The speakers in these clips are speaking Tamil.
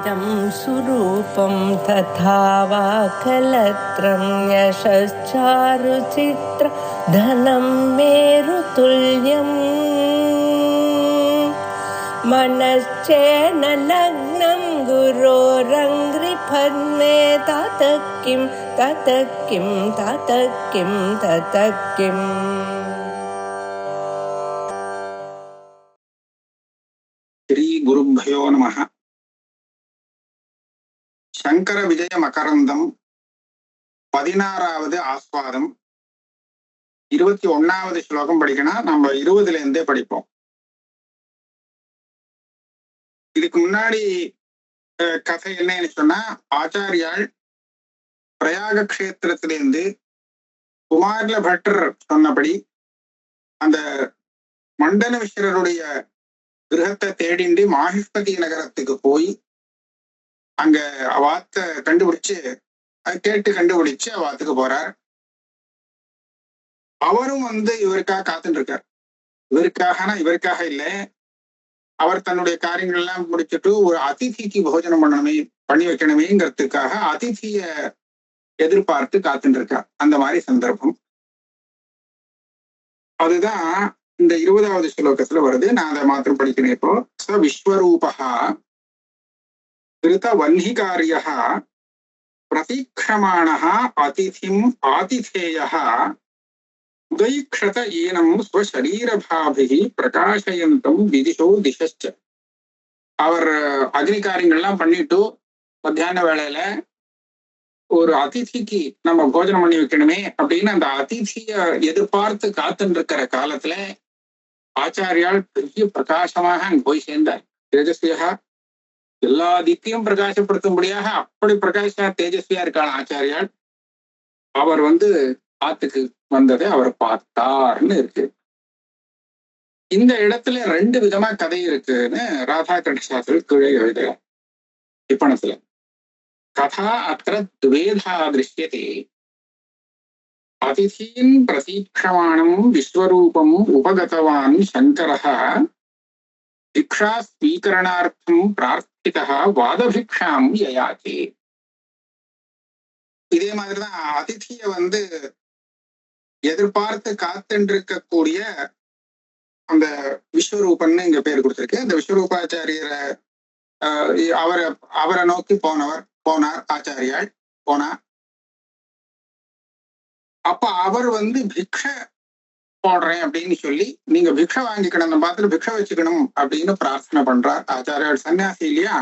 इदं सुरूपं तथा वा कलत्रं यशश्चारुचित्र धनं मेरुतुल्यम् मनश्चेन लग्नं गुरोरङ्घ्रिपद्मे ततः किं ततः किं ततः किं ततः किम् श्री गुरुभ्यो नमः. शंकर विजय मकरंदम 16வது ஆஸ்வாதம் 21வது ஸ்லோகம் படிக்கணும். நம்ம 20ல இருந்தே படிப்போம். இதுக்கு முன்னாடி கதை என்னன்னு சொன்னா, ஆச்சாரியால் பிரயாக கஷேத்திரத்திலிருந்து குமாரல பட்டர் சொன்னபடி அந்த மண்டன மிஸ்ரருடைய கிரகத்தை தேடிண்டு மாஹிஷ்மதி நகரத்துக்கு போய் அங்க அவாத்த கண்டுபிடிச்சு கேட்டு கண்டுபிடிச்சு அவாத்துக்கு போறார். அவரும் இவருக்காக காத்துட்டு இருக்கார். இவருக்காக இல்ல, அவர் தன்னுடைய காரியங்கள் எல்லாம் முடிச்சுட்டு ஒரு அதிதிக்கு போஜனம் பண்ணி வைக்கணுமேங்கிறதுக்காக அதிதிய எதிர்பார்த்து காத்துட்டு இருக்கார். அந்த மாதிரி சந்தர்ப்பம் அதுதான் இந்த 20வது ஸ்லோகத்துல வருது. நான் அதை மாத்திரம் படிக்கிறேன். இப்போ ச விஸ்வரூபா கிருத வன்னிகாரியः பிரதீக்ஷமாணः அதிதிம் ஆதிதேயः உதைக்ஷத ஈனம் ஸ்வசரீரபாபிஹி பிரகாசயந்தம் விதிஷோ திசச்ச. அவர் அக்னி காரியங்கள்லாம் பண்ணிட்டு மத்தியான வேளையில ஒரு அதிதிக்கு நம்ம போஜனம் பண்ணி வைக்கணுமே அப்படின்னு அந்த அதிதிய எதிர்பார்த்து காத்துட்டு இருக்கிற காலத்துல ஆச்சாரியால் பெரிய பிரகாசமாக அங்க போய் சேர்ந்தார். தேஜஸ்வியா, எல்லா திக்கையும் பிரகாசப்படுத்தும்படியாக அப்படி பிரகாச தேஜஸ்வியா இருக்காள் ஆச்சாரியால். அவர் ஆத்துக்கு வந்ததை அவர் பார்த்தார்னு இருக்கு. இந்த இடத்துல 2 விதமா கதை இருக்குன்னு ராதாகிருஷ்ண சாஸ்திரி கீழே எழுதுகிறார் டிப்பணத்துல. கதா அத்திர துவேதா திருஷ்யதே. அதிதீன் பிரதீக்ஷமாணம் விஸ்வரூபம் உபகதவான் சங்கரः திக்ஷா ஸ்வீகரணார்த்தம் பிரார்த்திதः வாதபிக்ஷாம் யயாதே. இதே மாதிரிதான் அதிதிய எதிர்பார்த்து காத்துருக்கக்கூடிய அந்த விஸ்வரூபன்னு இங்க பேர் கொடுத்திருக்கு. அந்த விஸ்வரூபாச்சாரியரை அவரை நோக்கி போனார் ஆச்சாரியால் போனா. அப்ப அவர் பிக்ஷ போடுறேன் அப்படின்னு சொல்லி, நீங்க பிக்ஷ வாங்கிக்கணும், நம்ம பார்த்துட்டு பிக்ஷ வச்சுக்கணும் அப்படின்னு பிரார்த்தனை பண்றார். ஆச்சாரியால் சன்னியாசி இல்லையா?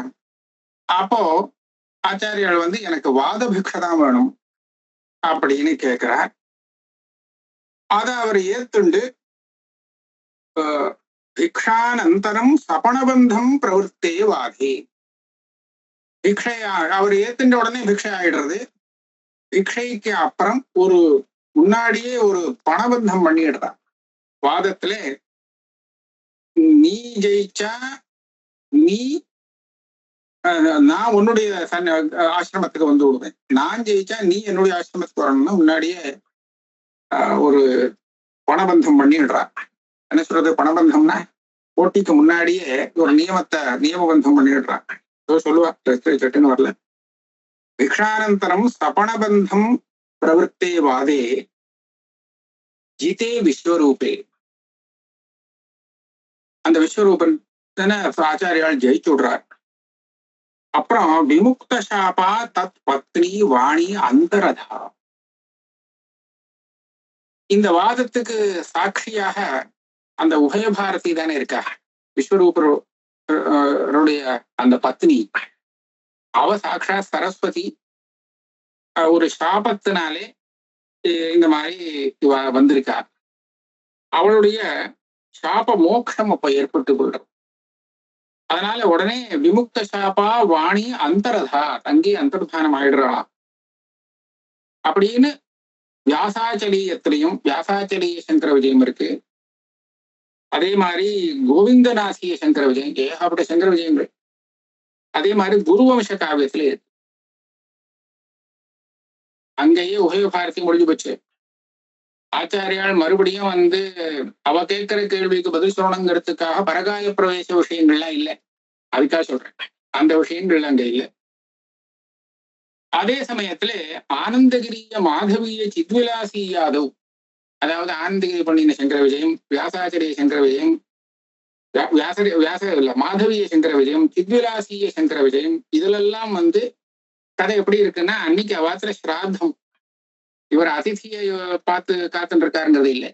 அப்போ ஆச்சாரியால் எனக்கு வாத பிக்ஷ தான் வேணும் அப்படின்னு கேட்கிறார். அத அவர் ஏத்துண்டு பிக்ஷானந்தரம் சபணபந்தம் பிரவருத்தே வாதி. பிக்ஷையா அவர் ஏத்துண்ட உடனே பிக்ஷை ஆயிடுறது. பிக்ஷைக்கு அப்புறம் முன்னாடியே ஒரு பணபந்தம் பண்ணிடுறான். வாதத்துல நீ ஜெயிச்சா நான் உன்னுடைய ஆசிரமத்துக்கு விடுவேன், நான் ஜெயிச்சா நீ என்னுடைய ஆசிரமத்துக்கு வரணும்னா முன்னாடியே ஒரு பணபந்தம் பண்ணிடுறான். என்ன சொல்றது? பணபந்தம்னா போட்டிக்கு முன்னாடியே ஒரு நியமபந்தம் பண்ணிடுறான். சொல்லுவா, சட்டுன்னு வரல. பிக்ஷானந்தரம் சபணபந்தம் பிரவருத்தே வாதே ஜிதே விஸ்வரூபே. அந்த விஸ்வரூபன் ஆச்சாரியால் ஜெயிச்சு விடுறார். அப்புறம் விமுக்த சாபா தத் பத்னி வாணி அந்தரதா. இந்த வாதத்துக்கு சாட்சியாக அந்த உபயபாரதி தானே இருக்கா, விஸ்வரூபருடைய அந்த பத்னி. அவ சாட்சா சரஸ்வதி ஒரு சாபத்தினாலே இந்த மாதிரி வந்திருக்கா. அவளுடைய சாப மோட்சம் அப்ப ஏற்பட்டு கொள்றோம். அதனால உடனே விமுக்த சாபா வாணி அந்தரதா, தங்கி அந்தர்தானம் ஆயிடுறாளாம் அப்படின்னு வியாசாச்சலீயத்திலையும் வியாசாச்சலீய சங்கர விஜயம் இருக்கு. அதே மாதிரி கோவிந்தநாசிய சங்கர விஜயம், ஏகப்பட்ட சங்கர விஜயங்கள். அதே மாதிரி குருவம்ச காவியத்துல இருக்கு. அங்கேயே உபயபாரதி முடிஞ்சு போச்சு. ஆச்சாரியால் மறுபடியும் அவ கேட்கிற கேள்விக்கு பதில் சொல்லணுங்கிறதுக்காக பரகாய பிரவேச விஷயங்கள்லாம் இல்லை. அதுக்காக சொல்றேன். அந்த விஷயங்கள் அங்க இல்லை. அதே சமயத்துல ஆனந்தகிரிய மாதவிய சித்விலாசி யாதவ், அதாவது ஆனந்தகிரி பண்ணின சங்கர விஜயம், வியாசாச்சரிய சங்கர விஜயம், வியாச இல்ல மாதவிய சங்கர விஜயம், சித்விலாசிய சங்கர விஜயம், இதுலெல்லாம் கதை எப்படி இருக்குன்னா, அன்னைக்கு அவாத்துல ஸ்ராத்தம், இவர் அதிதியை பார்த்து காத்துட்டு இருக்காருங்கிறது இல்லை.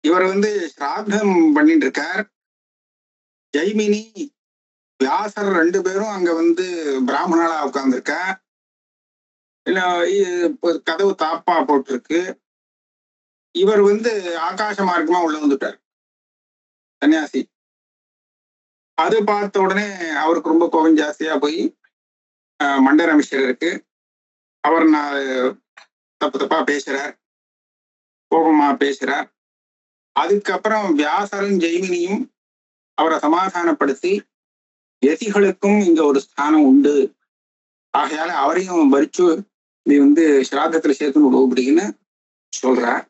இவர் ஸ்ராத்தம் பண்ணிட்டு இருக்கார். ஜெய்மினி வியாசர் 2 பேரும் அங்க பிராமணாலா உட்கார்ந்துருக்கா. இல்ல கதவு தாப்பா போட்டிருக்கு. இவர் ஆகாச மார்க்கமா உள்ள வந்துட்டார், சன்னியாசி. அது பார்த்த உடனே அவருக்கு ரொம்ப கோபம் ஜாஸ்தியா போய் மண்டரமிஷருக்கு அவர் தப்பு தப்பா பேசுறார், கோபமா பேசுறார். அதுக்கப்புறம் வியாசரும் ஜெய்மினியும் அவரை சமாதானப்படுத்தி, யதிகளுக்கும் இங்க ஒரு ஸ்தானம் உண்டு, ஆகையால அவரையும் வரிச்சு நீ ஸ்ராத்தத்துல சேர்த்து அப்படின்னு சொல்றார்.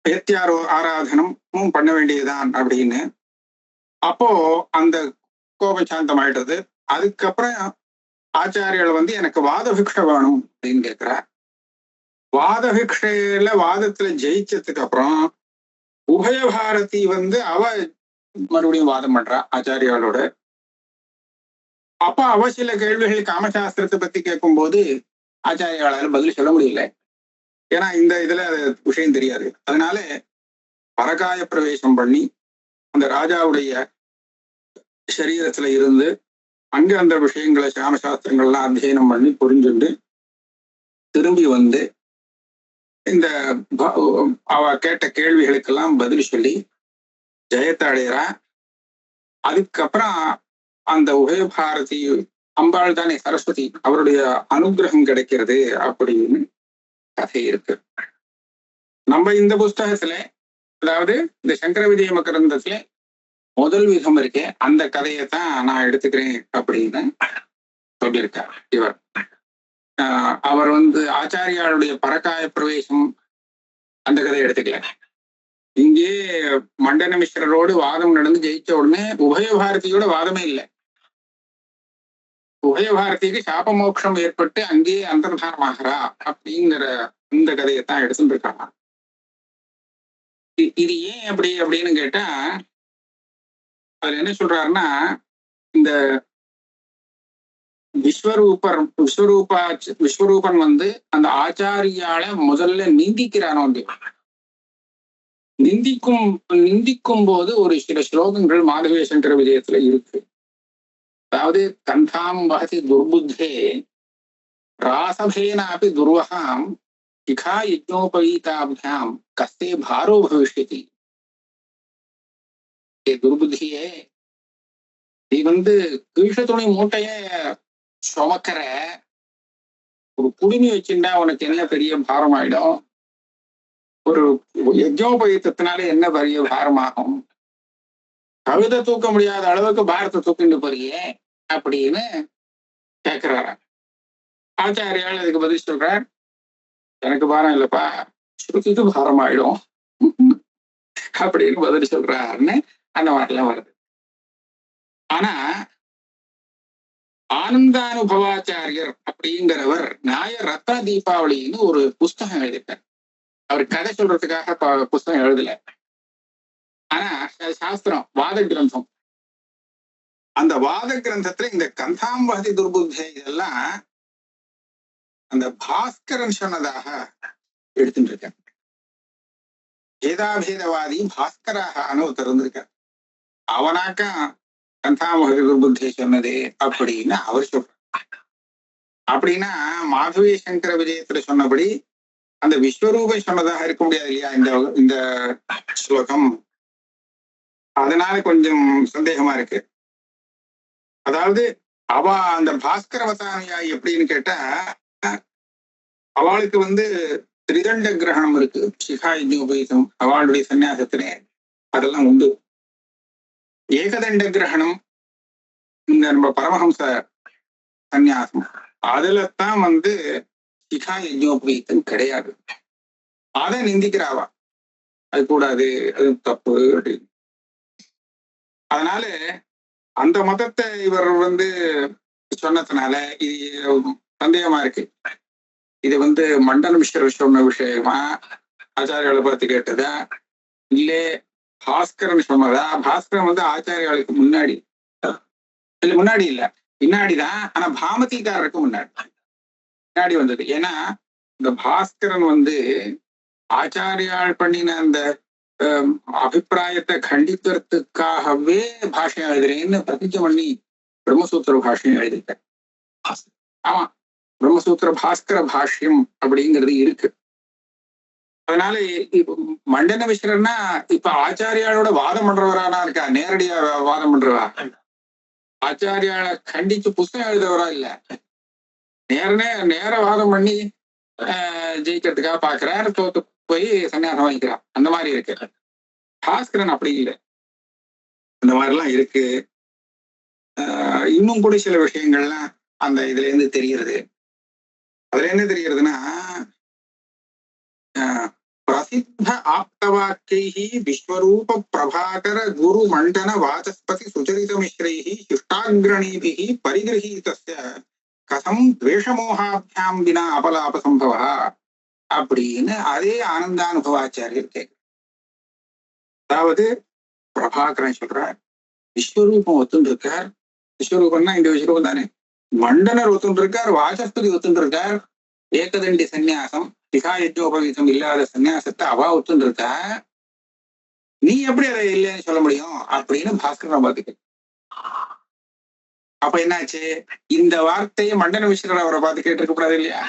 யத்தியாரோ ஆராதனமும் பண்ண வேண்டியதுதான் அப்படின்னு. அப்போ அந்த கோபம் சாந்தம் ஆயிடுறது. அதுக்கப்புறம் ஆச்சாரியர்கள் எனக்கு வாதபிக்ஷ வேணும் அப்படின்னு கேட்கிறார். வாதபிக்ஷையில வாதத்துல ஜெயிச்சதுக்கு அப்புறம் உபயபாரதி அவ மறுபடியும் வாதம் பண்றா ஆச்சாரியாளோட. அப்ப அவ சில கேள்விகள் காமசாஸ்திரத்தை பத்தி கேட்கும் போது ஆச்சாரியாளால பதில் சொல்ல முடியல. ஏன்னா இந்த இதுல விஷயம் தெரியாது. அதனால பரகாய பிரவேசம் பண்ணி அந்த ராஜாவுடைய சரீரத்துல இருந்து அங்க அந்த விஷயங்களை காமசாஸ்திரங்கள்லாம் அத்தியனம் பண்ணி புரிஞ்சுண்டு திரும்பி இந்த அவ கேட்ட கேள்விகளுக்கெல்லாம் பதில் சொல்லி ஜெயத்தை அடைகிறா. அதுக்கப்புறம் அந்த உபயபாரதி அம்பாள் தானே சரஸ்வதி, அவருடைய அனுகிரகம் கிடைக்கிறது அப்படின்னு கதை இருக்கு. நம்ம இந்த புஸ்தகத்துல, அதாவது இந்த சங்கர விஜய மகரந்தத்துல முதல் விதம் இருக்கே, அந்த கதையைத்தான் நான் எடுத்துக்கிறேன் அப்படின்னு சொல்லியிருக்கார் இவர். அவர் ஆச்சாரியாளுடைய பரகாய பிரவேசம் அந்த கதையை எடுத்துக்கல. இங்கே மண்டன மிஸ்ரரோடு வாதம் நடந்து ஜெயிச்ச உடனே உபயபாரதியோட வாதமே இல்லை. உபயபாரதிக்கு சாப மோட்சம் ஏற்பட்டு அங்கேயே அந்தர்தானமாகிறா அப்படிங்கிற இந்த கதையைத்தான் எடுத்துட்டு இருக்காங்க. இது ஏன் அப்படி அப்படின்னு கேட்டா, அதுல என்ன சொல்றாருன்னா, இந்த விஸ்வரூபன் அந்த ஆச்சாரியால முதல்ல நிந்திக்கிறானோ, நிந்திக்கும் போது ஒரு சில ஸ்லோகங்கள் மாதவிய சங்கர விஜயத்துல இருக்கு. அதாவது கந்தாம் வகதி துர்புத்தே ராசபேனாபி துர்வகாம் சிகா யஜ்னோபவீதாபியாம் கஸ்தே பாரோ பவிஷ்யதி. துர்புத்தியே, நீ கீழ துணி மூட்டைய சுமக்கிற, ஒரு குடுமி வச்சுட்டா உனக்கு என்ன பெரிய பாரம் ஆயிடும், ஒரு யஜ்னோபவீதத்தினால என்ன பெரிய பாரமாகும், கழுதை தூக்க முடியாத அளவுக்கு பாரத்தை தூக்கிட்டு போறியே அப்படின்னு கேட்கிறாரா. ஆச்சாரியால் அதுக்கு பதில் சொல்றார், எனக்கு பாரம் இல்லப்பா, ஸ்ருதிக்கு பாரம் ஆயிடும் அப்படின்னு பதில் சொல்றாருன்னு அந்த மாதிரிலாம் வருது. ஆனா ஆனந்தானுபவாச்சாரியர் அப்படிங்கிறவர் நியாய ரத்ன தீபாவளின்னு ஒரு புஸ்தகம் எழுதிட்டார். அவர் கதை சொல்றதுக்காக புஸ்தகம் எழுதல, ஆனா சாஸ்திரம் வாத கிரந்தம். அந்த வாத கிரந்தத்துல இந்த கந்தாம்பதி துர்புத்தே இதெல்லாம் அந்த பாஸ்கரன் சொன்னதாக எடுத்துட்டு இருக்க. வேதாபேதவாதி பாஸ்கராக ஒருத்தர் இருந்திருக்கார். அவனாக்கா கந்தாம்பதி துர்புத்தே சொன்னதே அப்படின்னு அவர் சொல்றார். அப்படின்னா மாதவிய சங்கர விஜயத்துல சொன்னபடி அந்த விஸ்வரூபை சொன்னதாக இருக்க முடியாது இல்லையா இந்த ஸ்லோகம். அதனால கொஞ்சம் சந்தேகமா இருக்கு. அதாவது அவ அந்த பாஸ்கரவதானியா எப்படின்னு கேட்டா, அவளுக்கு திரிதண்ட கிரகணம் இருக்கு, சிகா யஜ்னோபவீதம் அவளுடைய சன்னியாசத்திலே அதெல்லாம் உண்டு. ஏகதண்ட கிரகணம் இந்த நம்ம பரமஹம்ச சன்னியாசம் அதுலத்தான் சிகா யஜ்னோபவீதம் கிடையாது. அதை நிந்திக்கிறாவா, அது கூடாது, அது தப்பு அப்படின்னு. அதனால அந்த மதத்தை இவர் வந்து சொன்னதுனால இது சந்தேகமா இருக்கு. இது வந்து மண்டன மிஸ்ரர் சொன்ன விஷயமா ஆச்சாரியாவை பார்த்து கேட்டதா இல்லே பாஸ்கரன் சொன்னதா? பாஸ்கரன் வந்து ஆச்சாரியாளுக்கு முன்னாடி இல்ல, முன்னாடி இல்ல, பின்னாடிதான். ஆனா பாமதிக்காரருக்கு முன்னாடி வந்தது. ஏன்னா இந்த பாஸ்கரன் வந்து ஆச்சாரியால் பண்ணின அந்த அபிப்பிராயத்தை கண்டிக்கிறதுக்காகவே பாஷ்யம் எழுதுறேன்னு பிரதிஜை பண்ணி பிரம்மசூத்திர பாஷ்யம் எழுதிட்டேன். ஆமா, பிரம்மசூத்திர பாஸ்கர பாஷ்யம் அப்படிங்கிறது இருக்கு. அதனால இப்ப மண்டன மிஸ்ரர்னா இப்ப ஆச்சாரியாலோட வாதம் பண்றவரானா இருக்கா? நேரடியா வாதம் பண்றவா? ஆச்சாரியால கண்டிச்சு புஸ்தகம் எழுதுறவரா இல்ல, நேர வாதம் பண்ணி ஜெயிக்கிறதுக்காக பாக்குறாரு, தோத்து போய் சன்னியாசம் வாங்கிக்கிறார். அந்த மாதிரி இருக்கு. பாஸ்கரன் அப்படி இல்லை. அந்த மாதிரிலாம் இருக்கு. இன்னும் கூட சில விஷயங்கள்லாம் அந்த இதுல இருந்து தெரிகிறது. அதுல என்ன தெரிகிறதுனா, பிரசித்த ஆப்தவாக்கியை விஸ்வரூப பிரபாகர குரு மண்டன வாசஸ்பதி சுச்சரித மிஸ்ரைஹி சிஷ்டாகிரணிபிஹி பரிகிரஹீதஸ்ய கதம் துவேஷமோகாபியாம் வினா அபலாப சம்பவா அப்படின்னு அதே ஆனந்தானுபவாச்சாரியர் கேட்க. அதாவது பிரபாகரன் சொல்றார், விஸ்வரூபம் ஒத்துன்னு இருக்கார். விஸ்வரூபம்னா இந்த விஸ்வரூபம் தானே. மண்டனர் ஒத்துன்னு இருக்கார், வாசஸ்பதி ஒத்துன்னு இருக்கார். ஏகதண்டி சந்நியாசம், திகாயஜோபவீதம் இல்லாத சன்னியாசத்தை அவா ஒத்துன்னு இருக்கா. நீ எப்படி அதை இல்லைன்னு சொல்ல முடியும் அப்படின்னு பாஸ்கரன் பார்த்துக்க. அப்ப என்னாச்சு? இந்த வார்த்தையை மண்டன மிஸ்ரர் அவரை பார்த்து கேட்டிருக்க கூடாது இல்லையா?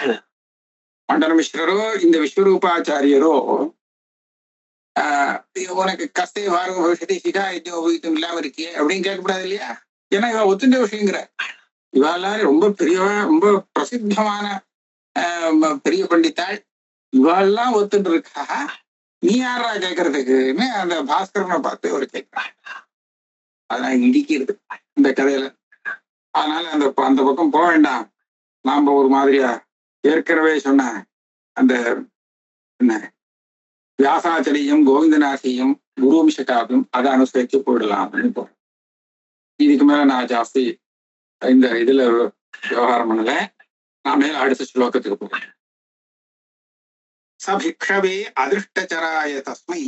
மண்டன மிஸ்ரரோ இந்த விஸ்வரூபாச்சாரியரோ உனக்கு கஸ்தே வார பவிஷத்தை சிகாயஜோபவீதம் இல்லாம இருக்கே அப்படின்னு கேட்கக்கூடாது இல்லையா? ஏன்னா இவ ஒத்துண்ட விஷயங்கிற. இவ எல்லாரும் ரொம்ப பெரியவா, ரொம்ப பிரசித்தமான பெரிய பண்டித்தாள். இவெல்லாம் ஒத்துட்டு இருக்கா, நீ யாரா கேட்கறதுக்குன்னு அந்த பாஸ்கரனை பார்த்து ஒரு கேட்கிறான். அதெல்லாம் இடிக்கிறது இந்த கதையில. அதனால அந்த பக்கம் போக வேண்டாம். நாம ஒரு மாதிரியா ஏற்கனவே சொன்ன அந்த என்ன வியாசாச்சரியம் கோவிந்தநாசியம் குருவம்ச காவியம் அதை அனுசரிச்சு போயிடலாம் அப்படின்னு போறேன். இதுக்கு மேல நான் ஜாஸ்தி இந்த இதுல விவகாரம் பண்ணல. நான் மேல அடுத்த ஸ்லோகத்துக்கு போறேன். ச பிக்ஷவே அதிருஷ்டச்சராய தஸ்மை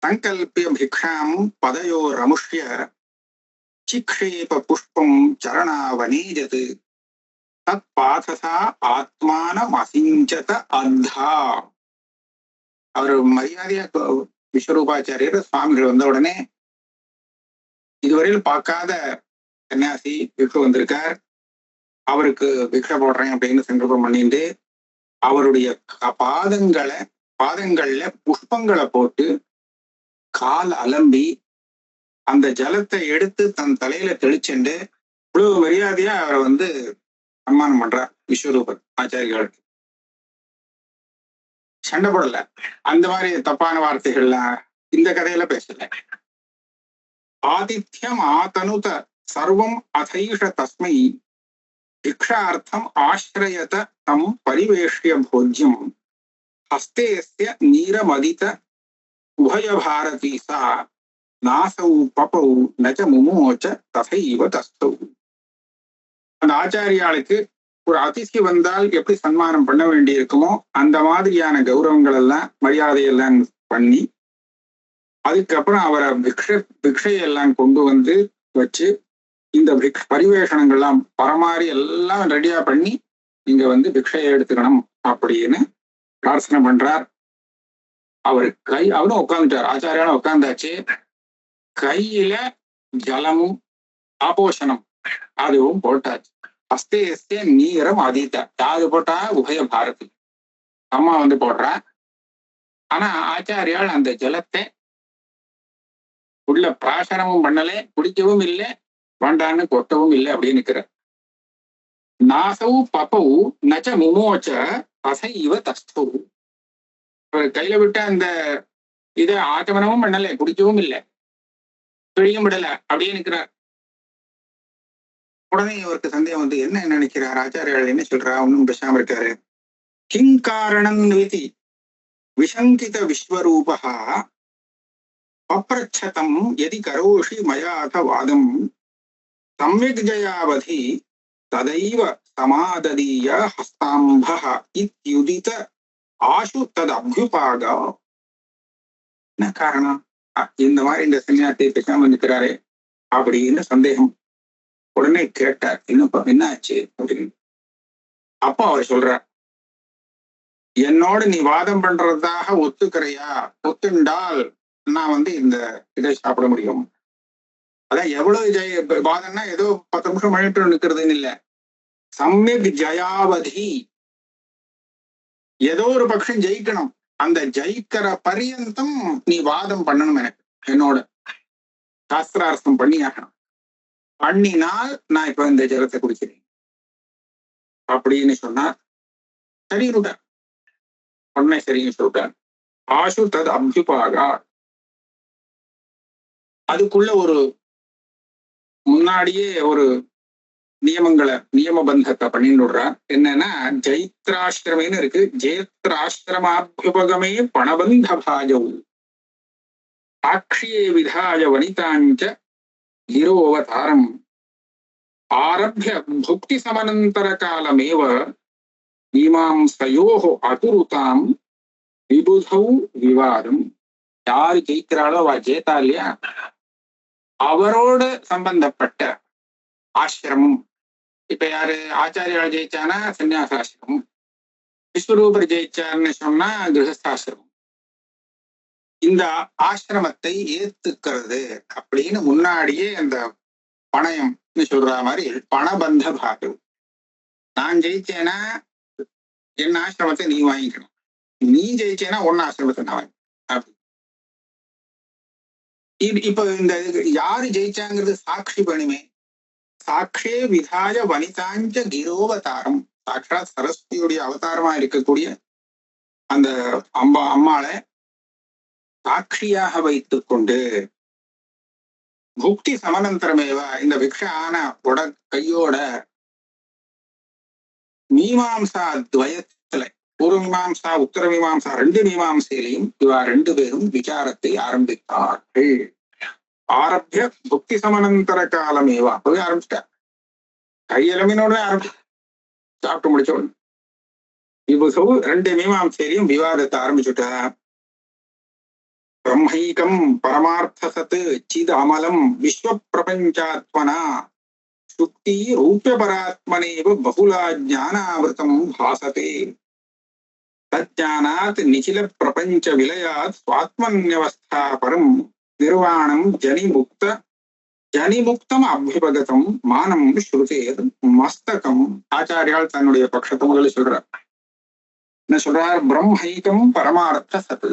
சங்கல்பிய பிக்ஷாம் பதயோ ரமுஷ்ய சிக்ஷேப புஷ்பம் சரணாவனீஜத் தத் பாதசா ஆத்மானம் அசிஞ்சத அத்தா. அவர் மரியாதையா விஸ்வரூபாச்சாரியர் சுவாமிகள் வந்த உடனே இதுவரையில் பார்க்காத சன்னியாசி பிக்ஷு வந்திருக்கார், அவருக்கு பிக்ஷை போடுறேன் அப்படின்னு சங்கல்பம் பண்ணிட்டு அவருடைய பாதங்கள்ல புஷ்பங்களை போட்டு கால் அலம்பி அந்த ஜலத்தை எடுத்து தன் தலையில தெளிச்சுண்டு இவ்வளவு மரியாதையா அவரை வந்து சன்மானம் பண்றார் விஸ்வரூபர் ஆச்சாரிகளுக்கு. சண்டை போடல, அந்த மாதிரி தப்பான வார்த்தைகள்லாம் இந்த கதையில பேசல. ஆதித்யம் ஆதனுத சர்வம் அதைஷ தஸ்மை பிக்ஷார்த்தம் ஆசிரயத தம் பரிவேஷ்ய போஜ்யம் ஹஸ்தேஸ்ய நீரமதித உபய பாரதி சா நாசௌ பபௌ நச்ச முமோச்ச தசைவ தஸ்தௌ. அந்த ஆச்சாரியாளுக்கு ஒரு அதிசி வந்தால் எப்படி சன்மானம் பண்ண வேண்டி இருக்குமோ அந்த மாதிரியான கௌரவங்கள் எல்லாம் மரியாதையெல்லாம் பண்ணி அதுக்கப்புறம் அவரை பிக்ஷையெல்லாம் கொண்டு வந்து வச்சு இந்த பரிவேஷனங்கள்லாம் பரமாறி எல்லாம் ரெடியா பண்ணி நீங்க வந்து பிக்ஷையை எடுத்துக்கணும் அப்படின்னு பிரார்த்தனை பண்றார். அவரும் உட்காந்துட்டார், ஆச்சாரியாலும் உட்காந்தாச்சு. கையில ஜலமும் ஆபோஷனம் அதுவும் போட்டாச்சு. ஹஸ்தே நீரம் அதீத. யாரு போட்டா? உபய பாரதி அம்மா வந்து போடுறா. ஆனா ஆச்சாரியால் அந்த ஜலத்தை உள்ள பிராசனமும் பண்ணலே, குடிக்கவும் இல்லை, வேண்டான்னு கொட்டவும் இல்லை, அப்படின்னு இருக்கிறார். நாசவு பப்பவு நச்ச முமோச்ச தசை இவ தஸ்தவு. கையில விட்ட அந்த இதை ஆச்சமனமும் பண்ணல, குடிக்கவும் இல்லை, பிழியும் விடல, அப்படியே நிற்கிறார். உடனே இவருக்கு சந்தேகம் வந்து என்ன நினைக்கிறார் ஆச்சாரியால், என்ன சொல்றா, ஒன்னும் பேசாம இருக்காரு. கிங் காரணம் விதி விஷங்கித விஸ்வரூபா பப்ரச்சதம் எதி கரோஷி மயாத வாதம் சம்யக் ஜயாவதி ததைவ சமாததீய ஹஸ்தாம்பஹ இத்யுதித ஆசு தத் அபியுபாகா. என்ன காரணம்? இந்த மாதிரி இந்த சன்னியாசியை பேசாம இருக்கிறாரே அப்படின்னு சந்தேகம். உடனே கேட்டார், என்ன ஆச்சு அப்படின்னு. அப்ப அவர் சொல்றார், என்னோட நீ வாதம் பண்றதாக ஒத்துக்கிறையா? ஒத்துண்டால் நான் இந்த இதை சாப்பிட முடியும். அதான் எவ்வளவு வாதம்னா ஏதோ 10 நிமிஷம் மணிட்டு நிக்கிறதுன்னு இல்ல. சம்யக் ஜயாவதி, ஏதோ ஒரு பட்சம் ஜெயிக்கணும். அந்த ஜெயிக்கிற பரியந்தம் நீ வாதம் பண்ணணும். எனக்கு என்னோட சாஸ்திரார்த்தம் பண்ணி ஆகணும். பண்ணினால் நான் இப்ப இந்த ஜலத்தை குடிக்கிறேன் அப்படின்னு சொன்னார். சரின்னுட்டார். உடனே சரின்னு சொல்லிட்டார். ஆசு தது அபியுபாகா. அதுக்குள்ள ஒரு முன்னாடியே ஒரு நியம பந்தத்தை பண்ணிடுறார். என்னன்னா, ஜைத்ராசிரமேன்னு இருக்கு. ஜேத்ராசிரமாபியுபகமே பணபந்த பாஜவு சாட்சியே விதாய வனிதாஞ்ச கிரோவதாரம் ஆரம்பிய புக்தி சமனந்தர காலமேவ மீமாம்சயோஹோ அதுருதாம் விபுதௌ விவாதம். யாரு ஜெயிக்கிறாளோ அவ ஜேத்தா இல்லையா, அவரோட சம்பந்தப்பட்ட ஆசிரமம். இப்ப யாரு ஆச்சாரியால் ஜெயிச்சானா சன்னியாசாசிரமம், விஸ்வரூபர் ஜெயிச்சார்னு சொன்னா கிரகஸ்தாசிரமம். இந்த ஆசிரமத்தை ஏத்துக்கிறது அப்படின்னு முன்னாடியே அந்த பணயம்னு சொல்ற மாதிரி பணபந்த பாகு. நான் ஜெயிச்சேன்னா என் ஆசிரமத்தை நீ வாங்கிக்கணும், நீ ஜெயிச்சேன்னா ஒன்னு ஆசிரமத்தை நான் வாங்கிக்கணும் அப்படி. இப்ப இந்த யாரு ஜெயிச்சாங்கிறது சாட்சி பண்ணுமே. சாட்சே விதாய வனிதாஞ்ச கிரோவதாரம், சாட்சாத் சரஸ்வதியுடைய அவதாரமா இருக்கக்கூடிய அந்த அம்மாளை சாட்சியாக வைத்துக் கொண்டு புக்தி சமனந்தரமேவ, இந்த பிக்ஷை ஆன கையோட மீமாம்சா துவயத்துல, பூர்வ மீமாம்சா உத்தர மீமாம்சா 2 மீமாம்சையிலையும் இவா 2 பேரும் விசாரத்தை ஆரம்பித்தார்கள். ஆரம்பிய புக்தி சமனந்தர காலமேவா, அப்பவே ஆரம்பிச்சிட்டார். கையெலமினோட ஆரம்பிச்சு சாப்பிட்டு முடிச்சோம். இவ்வளவு 2 மீமாம்சையிலையும் விவாதத்தை ஆரம்பிச்சுட்டார். பிரம்மைகம் பரமார்த்த சத் சித் அமலம் விஸ்வ பிரபஞ்சாத்மனா சுக்தி ரூபிய பராத்மனேவ பகுலா ஞானாவிருத்தம் பாசதே தஜ்ஞானாத் நிகில பிரபஞ்ச விலயாத் ஸ்வாத்மன்யவஸ்தா பரம் நிர்வாணம் ஜனிமுக்தம் அபிபகதம் மானம் ஸ்ருதேர் மஸ்தகம். ஆச்சாரியால் தன்னுடைய பட்சத்தை முதல்ல சொல்றார். என்ன சொல்றார்? பிரம்மைகம் பரமார்த்த சத்.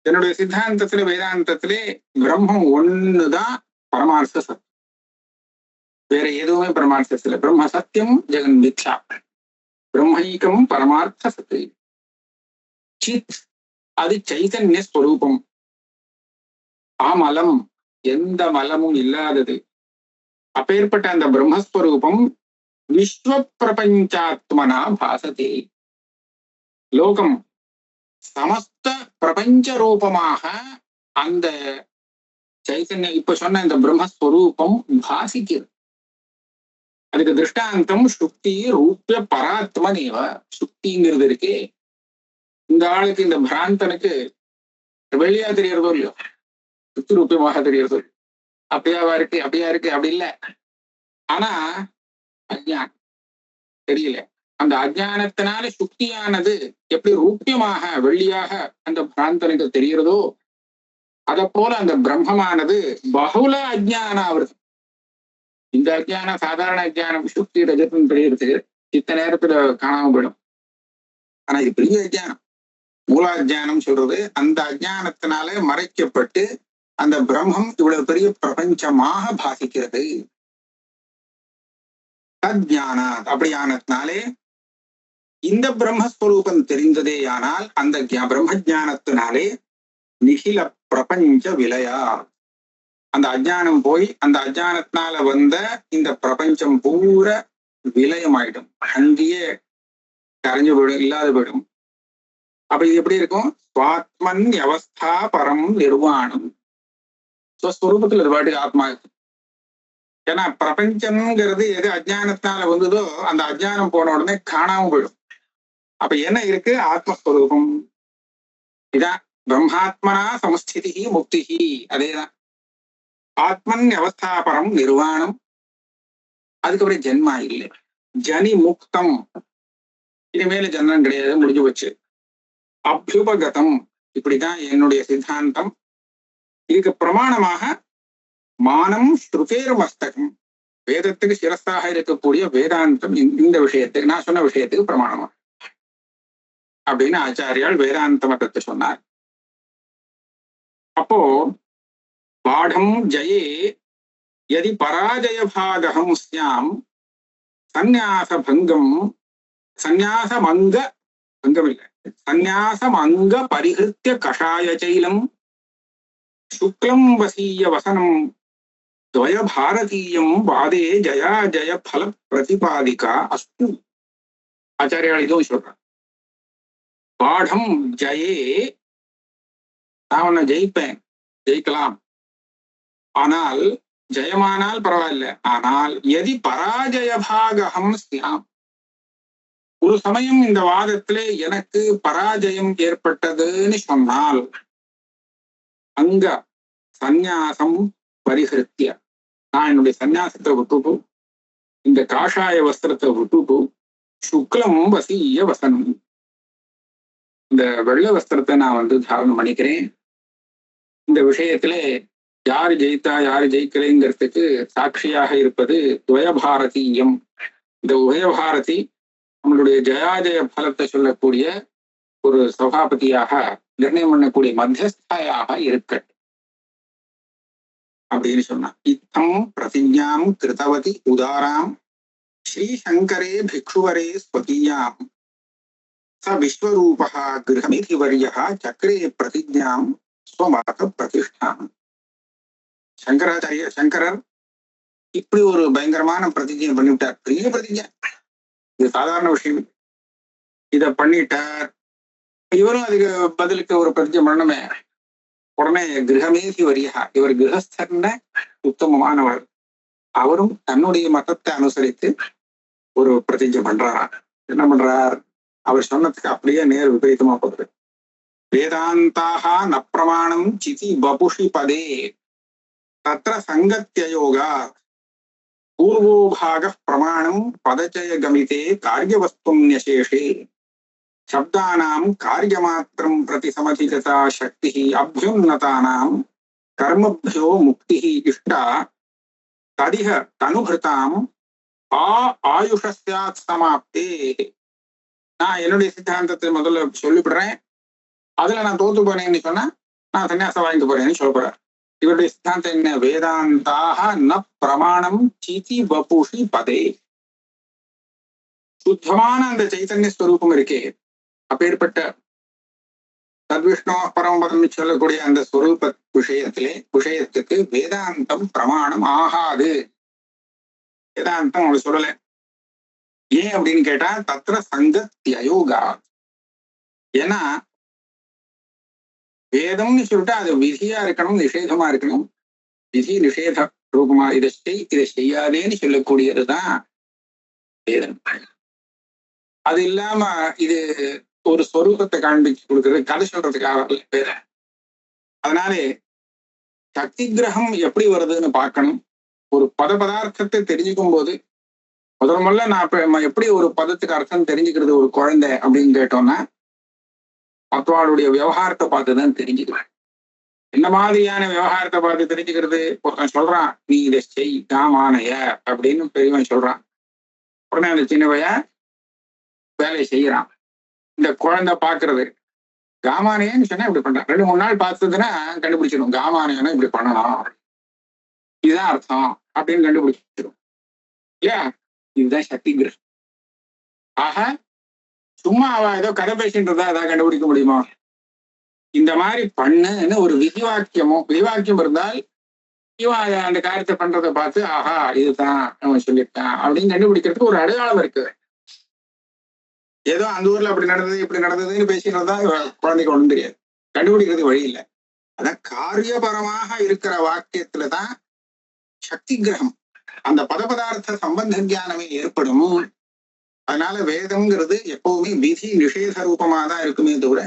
என்னுடைய சித்தாந்தத்திலே வேதாந்தத்திலே பிரம்மம் ஒண்ணுதான் பரமார்த்த சத், வேற எதுவுமே பரமார்த்த இல்லை. பிரம்ம சத்தியம் ஜெகன் மித்யா. பிரம்மைகம் பரமார்த்த சத். சித் அது சைதன்ய ஸ்வரூபம். ஆமலம், எந்த மலமும் இல்லாதது. அப்பேற்பட்ட அந்த பிரம்மஸ்வரூபம் விஸ்வ பிரபஞ்சாத்மனா பாசதே. லோகம் சமஸ்த பிரபஞ்ச ரூபமாக அந்த சைத்தன்யம் இப்ப சொன்ன இந்த பிரம்மஸ்வரூபம் பாசிக்கிறது. அதுக்கு திருஷ்டாந்தம் சுக்தி ரூபிய பராத்மனேவ. சுக்திங்கிறது இருக்கே, இந்த ஆளுக்கு இந்த பிராந்தனுக்கு வெளியா தெரியறதோ இல்லையோ, சுத்தி ரூபியமாக தெரியறதோ இல்லையோ, அப்படியாவா இருக்கு அப்படியா இருக்கு அப்படி இல்லை. ஆனா அஜ்ஞானம் தெரியல. அந்த அஜ்ஞானத்தினால சுக்தியானது எப்படி ரூபியமாக வெள்ளியாக அந்த பிராந்தனுக்கு தெரிகிறதோ, அத போல அந்த பிரம்மமானது பகுல அஜ்ஞானாவிருத்தம். இந்த அஜ்ஞானம் சாதாரண அஜ்ஞானம், சுக்தி ரஜத்துன்னு தெரியுறது இத்தனை நேரத்துல காணாம போயிடும். ஆனா இது பெரிய அஜ்ஞானம், மூலாஜ்ஞானம் சொல்றது. அந்த அஜ்ஞானத்தினால மறைக்கப்பட்டு அந்த பிரம்மம் இவ்வளவு பெரிய பிரபஞ்சமாக பாசிக்கிறது. தஜ்ஞானா, அப்படியானத்தினாலே இந்த பிரம்மஸ்வரூபம் தெரிந்ததே. ஆனால் அந்த பிரம்ம ஜானத்தினாலே நிகில பிரபஞ்ச விலையா, அந்த அஜ்ஞானம் போய் அந்த அஜ்ஞானத்தினால வந்த இந்த பிரபஞ்சம் பூரா விலயமாயிடும், அங்கேயே கரைஞ்சு போயிடும், இல்லாத போயிடும். அப்ப இது எப்படி இருக்கும்? சுவாத்மன் அவஸ்தா பரம் நிர்வாணம். ஸ்வஸ்வரூபத்துல இது பாட்டுக்கு ஆத்மா இருக்கு. ஏன்னா பிரபஞ்சம்ங்கிறது எது அஜ்ஞானத்தால வந்ததோ அந்த அஜ்ஞானம் போன உடனே காணாம போயிடும். அப்ப என்ன இருக்கு? ஆத்மஸ்வரூபம். இதான் பிரம்மாத்மனா சமஸ்திதி முக்தி. அதேதான் ஆத்மன் அவஸ்தாபரம் நிர்வாணம். அதுக்கப்புறம் ஜென்மா இல்லை, ஜனி முக்தம், இனிமேல ஜன்மம் கிடையாது, முடிஞ்சு போச்சு. அபியுபகதம், இப்படிதான் என்னுடைய சித்தாந்தம். இதுக்கு பிரமாணமாக மானம் ஸ்ருதேர் மஸ்தகம், வேதத்துக்கு சிரஸ்தாக இருக்கக்கூடிய வேதாந்தம் இந்த விஷயத்துக்கு, நான் சொன்ன விஷயத்துக்கு பிரமாணமா அப்படின்னு ஆச்சாரியால் வேதாந்த மதத்தை சொன்னார். அப்போ பாடம் ஜயே யதி பராஜய பாகம் ஸ்யாம் சந்நியாச பங்கம், சந்நியாசமங்க பங்கம் இல்லை, சந்நியாசமங்க பரிஹிருத்திய கஷாய சைலம் சுக்லம் வசீய வசனம் துவய பாரதீயம் வாதே ஜயா ஜய பல பிரதிபாதிகா அஸ்து. ஆச்சாரியால் இதுவும் சொல்றார். பாடம் ஜயே, நான் உன்னை ஜெயிப்பேன், ஜெயிக்கலாம், ஆனால் ஜெயமானால் பரவாயில்ல, ஆனால் எதி பராஜய பாகம் ஸ்யாம், ஒரு சமயம் இந்த வாதத்திலே எனக்கு பராஜயம் ஏற்பட்டதுன்னு சொன்னால், அங்க சந்நியாசம் பரிஹிருத்திய, நான் என்னுடைய சந்நியாசத்தை விட்டுட்டு இந்த காஷாய வஸ்திரத்தை விட்டுட்டு சுக்லம் வசீய வசனம், இந்த வெள்ளை வஸ்திரத்தை நான் தாரணம் பண்ணிக்கிறேன். இந்த விஷயத்துல யாரு ஜெயித்தா யாரு ஜெயிக்கலைங்கிறதுக்கு சாட்சியாக இருப்பது துவயபாரதீயம். இந்த உபயபாரதி நம்மளுடைய ஜயாஜய பலத்தை சொல்லக்கூடிய ஒரு சபாபதியாக நிர்ணயம் பண்ணக்கூடிய மத்தியஸ்தாயாக இருக்கட்டும் அப்படின்னு சொன்னான். இத்தம் பிரதிஜாம் கிருதவதி உதாராம் ஸ்ரீசங்கரே பிக்ஷுவரே ஸ்வகீயாம் ச விஸ்வரூபா கிரகமிதி வர்யா சக்கரே பிரதிஜாம் ஸ்வமத பிரதிஷ்டாம். சங்கரர் இப்படி ஒரு பயங்கரமான பிரதிஜை பண்ணிவிட்டார். பெரிய பிரதிஜை, இது சாதாரண விஷயம். இத பண்ணிட்டார். இவரும் அதுக்கு பதிலுக்கு ஒரு பிரதிஜை பண்ணணுமே. உடனே கிரகமேதி வரியா, இவர் கிரகஸ்தர்ன உத்தமமானவர், அவரும் தன்னுடைய மதத்தை அனுசரித்து ஒரு பிரதிஜை பண்றாரா. என்ன பண்றார்? அவர் சொன்னதுக்கு அப்படியே நேர் விபரீதமா போகுது. வேதாந்தாக ந பிரமாணம் சிதி வபுஷி பதே தத்ர சங்கத்யயோகா பூர்வோபாக பிரமாணம் பதச்சய கமிதே காரியவஸ்துன்யசேஷே சப்தானாம் காரியமாத்திரம் பிரதி சமதிகதா சக்தி அபியுன்னதானாம் கர்மபியோ முக்தி இஷ்டா ததிஹ தனுபிருதாம் ஆயுஷஸ்யாத் சமாப்தே. நான் என்னுடைய சித்தாந்தத்தை முதல்ல சொல்லிவிடுறேன். அதுல நான் தோத்து போறேன்னு சொன்னா நான் சன்னியாசம் வாங்கிட்டு போறேன்னு சொல்ல போறேன். இவருடைய சித்தாந்தம் என்ன? வேதாந்தாக ந பிரமாணம் சிதி வபுஷி பதே. சுத்தமான அந்த சைத்தன்ய ஸ்வரூபம் இருக்கே, அப்பேற்பட்ட தத்விஷ்ணு பரமபதம் சொல்லக்கூடிய அந்த ஸ்வரூப விஷயத்துக்கு வேதாந்தம் பிரமாணம் ஆகாது. வேதாந்தம் அவங்க சொல்லல. ஏன் அப்படின்னு கேட்டா தத்ர சங்கத்யயோகா. ஏன்னா வேதம்னு சொல்லிட்டு அது விதியா இருக்கணும், நிஷேதமா இருக்கணும். விதி நிஷேத ரூபமா இதை செய்யாதேன்னு சொல்லக்கூடியதுதான் வேதம். அது இல்லாம இது ஒரு ஸ்வரூபத்தை காண்பிச்சு கொடுக்கறது, கதை சொல்றதுக்காக வேற. அதனாலே சக்தி கிரகம் எப்படி வருதுன்னு பார்க்கணும். ஒரு பதார்த்தத்தை தெரிஞ்சுக்கும் போது முதல்ல நான் எப்படி ஒரு பதத்துக்கு அர்த்தம் தெரிஞ்சுக்கிறது ஒரு குழந்தை அப்படின்னு கேட்டோம்னா மற்றவாளுடைய விவகாரத்தை பார்த்துதான் தெரிஞ்சுக்கிறேன். என்ன மாதிரியான விவகாரத்தை பார்த்து தெரிஞ்சுக்கிறது? ஒருத்தன் சொல்றான், நீ இதை செய் காமானைய அப்படின்னு பெரியவன் சொல்றான். உடனே அந்த சின்னவைய வேலையை செய்யறான். இந்த குழந்தை பாக்குறது காமானையன்னு சொன்னா இப்படி பண்றான். 2-3 நாள் பார்த்ததுன்னா கண்டுபிடிச்சிடும், காமானையன்னா இப்படி பண்ணணும், இதுதான் அர்த்தம் அப்படின்னு கண்டுபிடிச்சிடும் இல்லையா? இதுதான் சக்தி கிரகம். ஆக சும்மா அவ ஏதோ கதை பேசின்றதா ஏதாவது கண்டுபிடிக்க முடியுமா? இந்த மாதிரி பண்ணுன்னு ஒரு விதிவாக்கியம் இருந்தால் இவன் அந்த காரியத்தை பண்றதை பார்த்து ஆஹா இதுதான் அவன் சொல்லியிருக்கான் அப்படின்னு கண்டுபிடிக்கிறதுக்கு ஒரு அடையாளம் இருக்கு. ஏதோ அந்த ஊர்ல அப்படி நடந்தது இப்படி நடந்ததுன்னு பேசினது தான் குழந்தைக்கு ஒண்ணும் தெரியாது, கண்டுபிடிக்கிறது வழி இல்லை. அதான் காரியபரமாக இருக்கிற வாக்கியத்துலதான் சக்தி கிரகம், அந்த பதபதார்த்த சம்பந்த ஜானமே ஏற்படும். அதனால வேதம்ங்கிறது எப்பவுமே விதி நிஷேத ரூபமா தான் இருக்குமே தவிர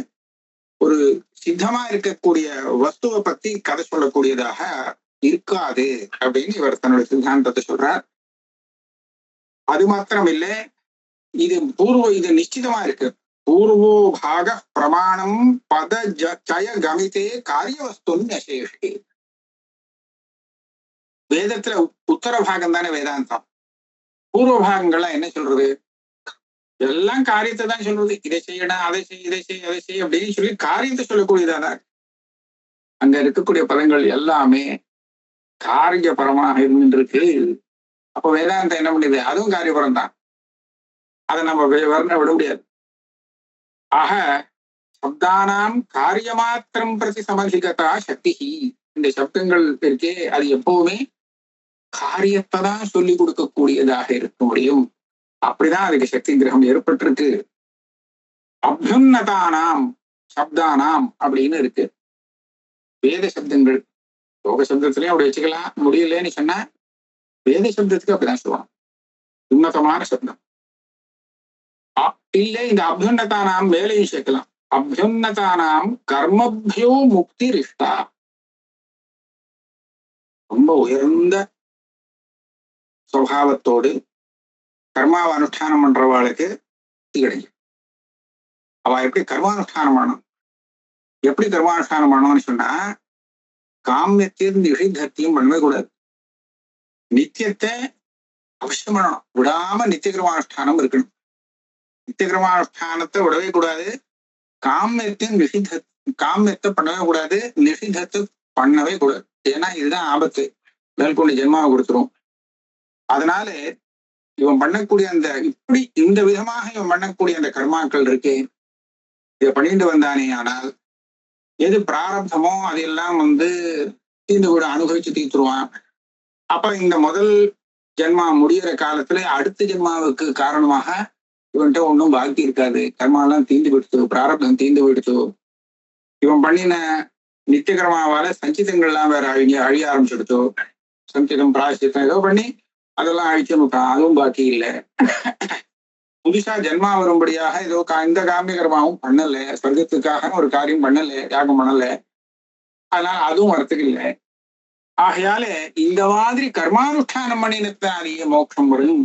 ஒரு சித்தமா இருக்கக்கூடிய வஸ்துவை பத்தி கதை சொல்லக்கூடியதாக இருக்காது அப்படின்னு இவர் தன்னுடைய சித்தாந்தத்தை சொல்றார். அது மாத்திரம் இல்ல, இது நிச்சயமா இருக்கு. பூர்வோ பாக பிரமாணம் பத ஜய கமிதே காரிய வஸ்துன்னு அசேஷே. வேதத்துல உத்தர பாகம் தானே வேதாந்தம். பூர்வ பாகங்கள்லாம் என்ன சொல்றது? எல்லாம் காரியத்தை தான் சொல்றது. இதை செய்யணும், அதை செய், இதை செய், அதை செய் அப்படின்னு சொல்லி காரியத்தை சொல்லக்கூடியதாதான். அங்க இருக்கக்கூடிய பதங்கள் எல்லாமே காரியபரமாக இருந்துருக்கு. அப்ப வேதாந்தம் என்ன பண்ணுது? அதுவும் காரியபரம் தான். அதை நம்ம வர்ண விட முடியாது. ஆக சப்தானாம் காரியமாத்திரம் பிரதி சமதிகதா சக்தி. இந்த சப்தங்கள் இருக்கே அது எப்பவுமே காரியத்தை தான் சொல்லி கொடுக்கக்கூடியதாக இருக்க முடியும். அப்படிதான் அதுக்கு சக்தி கிரகம் ஏற்பட்டிருக்கு. அபியுன்னதானாம் சப்தானாம் அப்படின்னு இருக்கு. வேத சப்தங்கள் யோக சப்தத்திலையும் அப்படி வச்சுக்கலாம். முடியலன்னு சொன்னா வேத சப்தத்துக்கு அப்படிதான் சொல்லுவாங்க, உன்னதமான சப்தம். இல்ல இந்த அபியுன்னதானாம் வேலையும் சேர்க்கலாம். அபியுன்னதானாம் கர்மபியோ முக்தி ரிஷ்டா. ரொம்ப உயர்ந்த சுபாவத்தோடு கர்மாவை அனுஷ்டானம் பண்றவாளுக்கு கிடைக்கும். அவ எப்படி கர்மானுஷ்டானம் பண்ணணும், எப்படி கர்மானுஷ்டானம் பண்ணணும்னு சொன்னா காமியத்தையும் நிஷித்தத்தையும் பண்ணவே கூடாது. நித்தியத்தை அவசியம் பண்ணணும், விடாம நித்திய கர்மானுஷ்டானம் இருக்கணும். நித்திய கர்மானுஷ்டானத்தை விடவே கூடாது. காமியத்தையும் காமியத்தை பண்ணவே கூடாது, நிஷித்தத்தை பண்ணவே கூடாது. ஏன்னா இதுதான் ஆபத்து, மேற்கொண்டு ஜென்மாவை கொடுத்துரும். அதனால இவன் பண்ணக்கூடிய அந்த இப்படி இந்த விதமாக இவன் பண்ணக்கூடிய அந்த கர்மாக்கள் இருக்கு, இதை பண்ணிட்டு வந்தானே ஆனால் எது பிராரப்தமோ அதெல்லாம் தீர்ந்து கூட அனுபவிச்சு தீர்த்துருவான். அப்ப இந்த முதல் ஜென்மா முடிகிற காலத்துல அடுத்த ஜென்மாவுக்கு காரணமாக இவன்கிட்ட ஒன்றும் பாக்கி இருக்காது. கர்மாலாம் தீர்ந்து விடுத்து, பிராரப்தம் தீர்ந்து விடுத்து. இவன் பண்ணின நித்திய கர்மாவால சஞ்சிதங்கள்லாம் வேற அழிய ஆரம்பிச்சுடுத்தோ. சஞ்சிதம் பிராயசித்தம் ஏதோ பண்ணி அதெல்லாம் அழிச்சுட்டான், அதுவும் பாக்கி இல்லை. புதுசா ஜென்மா வரும்படியாக ஏதோ இந்த காமிய கர்மாவும் பண்ணல, சொர்க்கத்துக்காக ஒரு காரியம் பண்ணல, யாகம் பண்ணல, அதனால அதுவும் வரத்துக்கு இல்லை. ஆகையால இந்த மாதிரி கர்மானுஷ்டானம் பண்ணினத்தாலேயே மோட்சம் வரும்.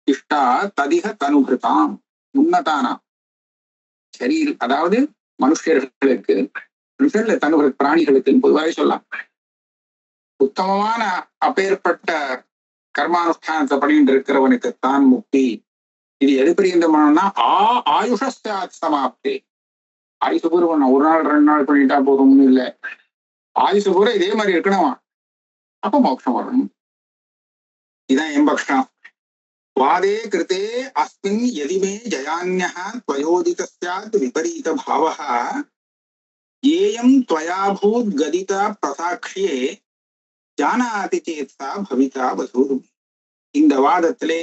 இஷ்டா ததிக தனுகிருதாம் உன்னதானா சரீர், அதாவது மனுஷர்களுக்கு, மனுஷர்ல தனுகிற பிராணிகளுக்கு பொதுவாக சொல்லலாம். உத்தமமான அப்பேற்பட்ட கர்மானுஷ்டானத்தை பண்ணிட்டு இருக்கிறவனுக்குத்தான் முக்தி. இது எது பிரியந்தமானம்னா ஆயுஷஸ்தாத் சமாப்தே. ஆயுசு பூர்வம் ஒரு நாள் 2 நாள் பண்ணிட்டா போதும்னு இல்லை, ஆயுசு பூரா இதே மாதிரி இருக்கணும், அப்ப மோட்சம் வரும். இதான் எம்பக்ஷம். வாதே கிருத்தே அஸ்மின் யதிமே ஜயான்யः த்வயோதித ஸ்யாத் விபரீத பாவः ஏயம் த்வயாபூத் கதிதா பிரசாக்ஷியே ஜானாதி சேத் சா பவிதா வசூரும். இந்த வாதத்திலே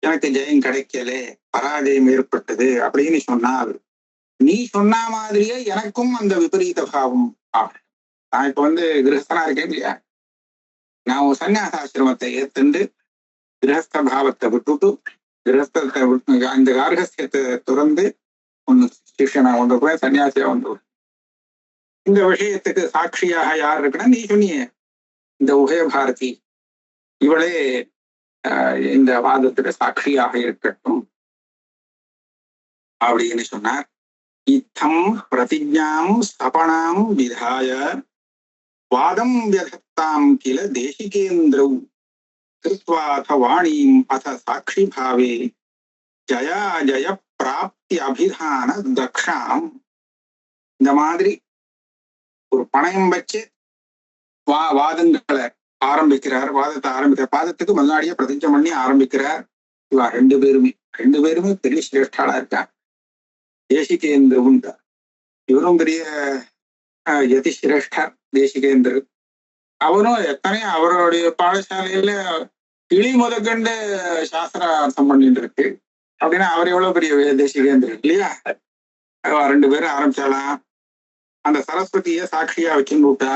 எனக்கு ஜெயம் கிடைக்கல, பராஜயம் ஏற்பட்டது அப்படின்னு சொன்னால் நீ சொன்ன மாதிரியே எனக்கும் அந்த விபரீத பாவம் ஆகும். நான் இப்ப கிரகஸ்தனா இருக்கேன் இல்லையா, நான் சன்னியாசாசிரமத்தை ஏத்துண்டு கிரகஸ்த பாவத்தை விட்டுட்டு கிரகஸ்தத்தை அந்த கார்கஸ்யத்தை துறந்து ஒன்று சிஷ்யனா போய் சன்னியாசியா இந்த விஷயத்துக்கு சாட்சியாக யார் இருக்குன்னா நீ சொன்னியே இந்த உபய பாரதி, இவளே இந்த வாதத்துக்கு சாட்சியாக இருக்கட்டும் அப்படின்னு சொன்னார். இத்தம் பிரதிஜாம் ஸ்தபனாம் விதாய வாதம் வியதத்தாம் கில தேசிகேந்திரௌ கிருத்வாத வாணீம் அத சாட்சி பாவே ஜயா ஜய பிராப்தி அபிதான தக்ஷாம். இந்த மாதிரி ஒரு பணயம் வச்சு வாதங்களை ஆரம்பிக்கிறார். வாதத்துக்கு முன்னாடியே பிரதிஜை பண்ணி ஆரம்பிக்கிறார். இவா ரெண்டு பேருமே பெரிய சிரேஷ்டாளா இருக்காங்க. தேசிகேந்திரவும் இவரும் பெரிய யதி சிரேஷ்டர் தேசிகேந்திரர். அவரும் எத்தனையோ அவருடைய பாடசாலையில கிளி முதற்கண்டு சாஸ்திர அர்த்தம் பண்ணிட்டு இருக்கு. அப்படின்னா அவர் எவ்வளவு பெரிய தேசிகேந்திரன் இல்லையா? 2 பேரும் ஆரம்பிச்சாலாம். அந்த சரஸ்வதியை சாட்சியா வச்சுன்னு விட்டா,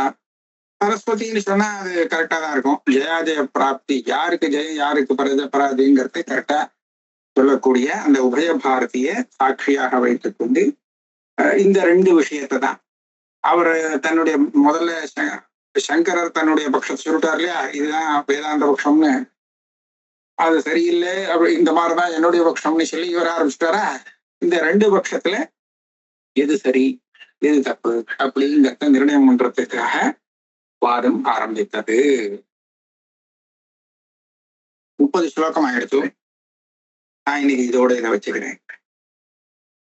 சரஸ்வதினு சொன்னா அது கரெக்டா தான் இருக்கும். ஜெயாஜய பிராப்தி, யாருக்கு ஜெயம் யாருக்கு பராதிங்கிறது கரெக்டா சொல்லக்கூடிய அந்த உபய பாரதிய சாட்சியாக வைத்துக் கொண்டு இந்த 2 விஷயத்தை தான் அவர் தன்னுடைய முதல்ல சங்கரர் தன்னுடைய பட்சத்தை சொல்லிட்டார் இல்லையா, இதுதான் வேதாந்த பட்சம்னு. அது சரியில்லை, அப்படி இந்த மாதிரிதான் என்னுடைய பட்சம்னு சொல்லி இவர் ஆரம்பிச்சுட்டாரா. இந்த 2 பட்சத்துல எது சரி எது தப்பு அப்படிங்கிறத நிர்ணயம் பண்றதுக்காக வாதம் ஆரம்பித்தது. 30 ஸ்லோகம் ஆயிடுச்சு. நான் இன்னைக்கு இதோட இதை வச்சுக்கிறேன்.